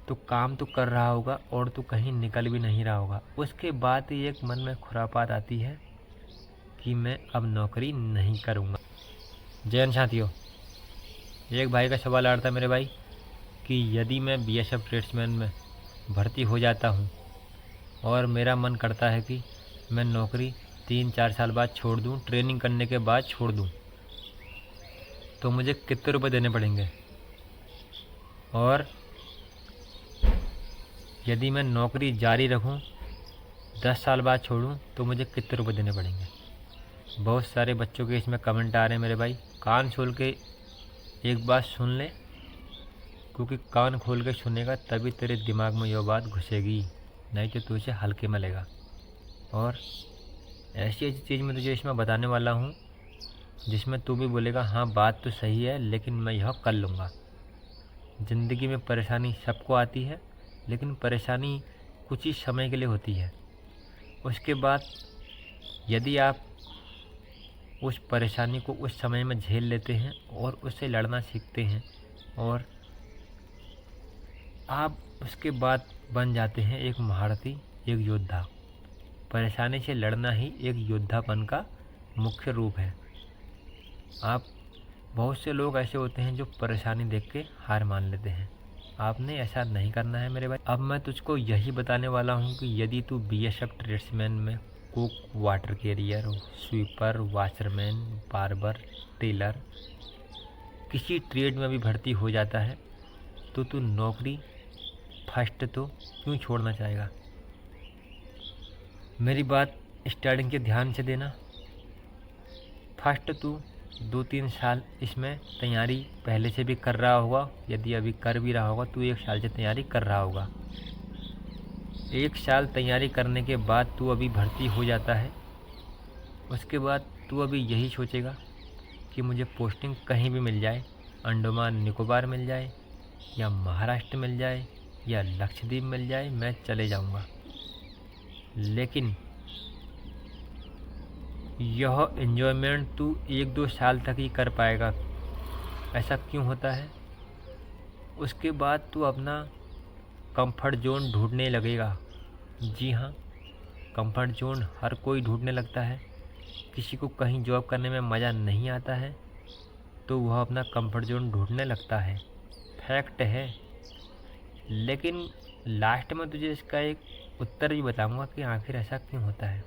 तो काम तो कर रहा होगा और तू कहीं निकल भी नहीं रहा होगा। उसके बाद ही एक मन में खुरापात आती है कि मैं अब नौकरी नहीं करूँगा। जैन साथियों, एक भाई का सवाल आ रहा था मेरे भाई कि यदि मैं बीएसएफ ट्रेड्समैन में भर्ती हो जाता हूँ और मेरा मन करता है कि मैं नौकरी 3-4 साल बाद छोड़ दूँ, ट्रेनिंग करने के बाद छोड़ दूँ, तो मुझे कितने रुपए देने पड़ेंगे? और यदि मैं नौकरी जारी रखूं, 10 साल बाद छोड़ूं, तो मुझे कितने रुपए देने पड़ेंगे? बहुत सारे बच्चों के इसमें कमेंट आ रहे हैं मेरे भाई। कान खोल के एक बात सुन ले, क्योंकि कान खोल के सुनेगा तभी तेरे दिमाग में यह बात घुसेगी, नहीं तो तू इसे हल्के में लेगा। और ऐसी ऐसी चीज़ मैं तुझे इसमें बताने वाला हूँ जिसमें तू भी बोलेगा हाँ बात तो सही है, लेकिन मैं यह कर लूँगा। ज़िंदगी में परेशानी सबको आती है, लेकिन परेशानी कुछ ही समय के लिए होती है। उसके बाद यदि आप उस परेशानी को उस समय में झेल लेते हैं और उससे लड़ना सीखते हैं और आप उसके बाद बन जाते हैं एक महारथी, एक योद्धा। परेशानी से लड़ना ही एक योद्धापन का मुख्य रूप है। आप बहुत से लोग ऐसे होते हैं जो परेशानी देख के हार मान लेते हैं। आपने ऐसा नहीं करना है मेरे भाई। अब मैं तुझको यही बताने वाला हूँ कि यदि तू बीएसएफ ट्रेड्समैन में cook, water carrier, sweeper, watchman, barber, tailor, किसी ट्रेड में भी भर्ती हो जाता है तो तू नौकरी फर्स्ट तो क्यों छोड़ना चाहेगा? मेरी बात स्टार्टिंग के ध्यान से देना। फर्स्ट तू 2-3 साल इसमें तैयारी पहले से भी कर रहा होगा। यदि अभी कर भी रहा होगा तो 1 साल से तैयारी कर रहा होगा। 1 साल तैयारी करने के बाद तू अभी भर्ती हो जाता है। उसके बाद तू अभी यही सोचेगा कि मुझे पोस्टिंग कहीं भी मिल जाए, अंडमान निकोबार मिल जाए या महाराष्ट्र मिल जाए या लक्षद्वीप मिल जाए, मैं चले जाऊंगा। लेकिन यह एन्जॉयमेंट तू 1-2 साल तक ही कर पाएगा। ऐसा क्यों होता है? उसके बाद तू अपना कंफर्ट जोन ढूंढने लगेगा। जी हाँ, कंफर्ट जोन हर कोई ढूंढने लगता है। किसी को कहीं जॉब करने में मज़ा नहीं आता है तो वह अपना कंफर्ट जोन ढूंढने लगता है, फैक्ट है। लेकिन लास्ट में तुझे इसका एक उत्तर भी बताऊंगा कि आखिर ऐसा क्यों होता है।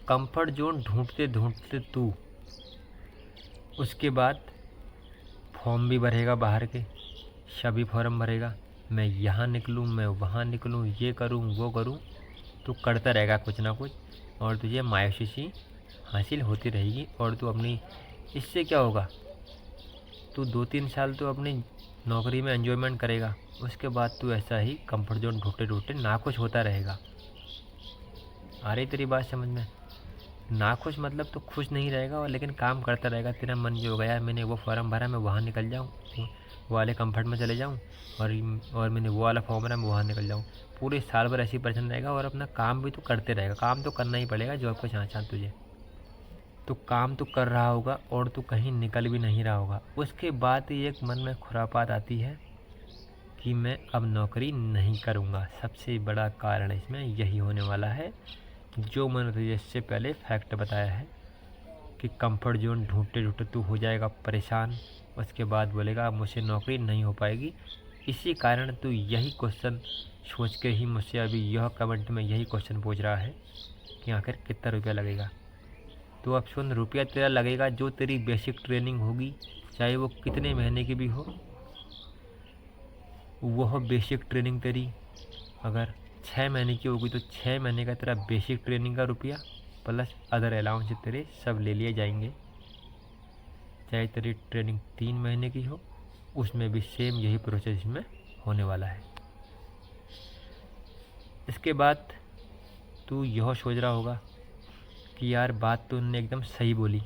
कंफर्ट जोन ढूंढते ढूंढते तू उसके बाद फॉर्म भी भरेगा, बाहर के सभी फॉर्म भरेगा। मैं यहाँ निकलूँ, मैं वहाँ निकलूँ, ये करूँ, वो करूँ, तू करता रहेगा कुछ ना कुछ और तुझे मायूसी सी हासिल होती रहेगी। और तू अपनी, इससे क्या होगा, तू 2-3 साल तो अपनी नौकरी में एंजॉयमेंट करेगा। उसके बाद तू ऐसा ही कंफर्ट जोन ढूंढते ढूंढते नाखुश होता रहेगा। आ रही तेरी बात समझ में? नाखुश मतलब तो खुश नहीं रहेगा और लेकिन काम करता रहेगा। तेरा मन जो होगा यार मैंने वो फॉर्म भरा, मैं वहाँ निकल जाऊँ, वो वाले कंफर्ट में चले जाऊँ, और मैंने वो वाला फॉर्म भरा, मैं वहाँ निकल जाऊँ। पूरे साल भर ऐसी परेशान रहेगा और अपना काम भी तो करते रहेगा। काम तो करना ही पड़ेगा जॉब को चाह तुझे। तो काम तो कर रहा होगा और तू कहीं निकल भी नहीं रहा होगा। उसके बाद ही एक मन में खुरापात आती है कि मैं अब नौकरी नहीं करूँगा। सबसे बड़ा कारण इसमें यही होने वाला है जो मैंने तुझे इससे पहले फैक्ट बताया है कि कंफर्ट जोन ढूंढते ढूंढते तू हो जाएगा परेशान। उसके बाद बोलेगा अब मुझसे नौकरी नहीं हो पाएगी। इसी कारण तू यही क्वेश्चन सोच के ही मुझसे अभी यह कमेंट में यही क्वेश्चन पूछ रहा है कि आखिर कितना रुपया लगेगा। तो अब सुन, रुपया तेरा लगेगा जो तेरी बेसिक ट्रेनिंग होगी, चाहे वो कितने महीने की भी हो। वह बेसिक ट्रेनिंग तेरी अगर 6 महीने की होगी तो 6 महीने का तेरा बेसिक ट्रेनिंग का रुपया प्लस अदर अलाउंस तेरे सब ले लिए जाएंगे। चाहे तेरी ट्रेनिंग 3 महीने की हो, उसमें भी सेम यही प्रोसेस में होने वाला है। इसके बाद तू यह सोच रहा होगा कि यार बात तो उन्होंने एकदम सही बोली,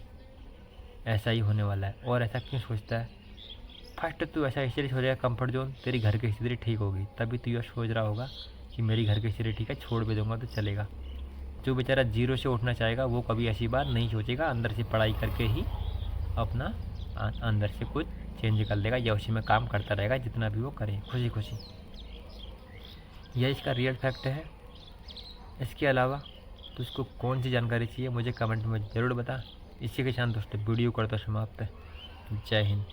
ऐसा ही होने वाला है। और ऐसा क्यों सोचता है? फर्स्ट तू ऐसा इसलिए सोच रहा है, कंफर्ट जोन तेरी घर की स्थिति ठीक होगी तभी तू यह सोच रहा होगा कि मेरी घर की स्थिति ठीक है, छोड़ भी दूंगा तो चलेगा। जो बेचारा जीरो से उठना चाहेगा वो कभी ऐसी बात नहीं सोचेगा। अंदर से पढ़ाई करके ही अपना अंदर से कुछ चेंज कर लेगा या उसी में काम करता रहेगा जितना भी वो करे खुशी खुशी। यह इसका रियल फैक्ट है। इसके अलावा तो उसको कौन सी जानकारी चाहिए मुझे कमेंट में ज़रूर बता। इसी के साथ दोस्तों वीडियो करता समाप्त है। जय हिंद।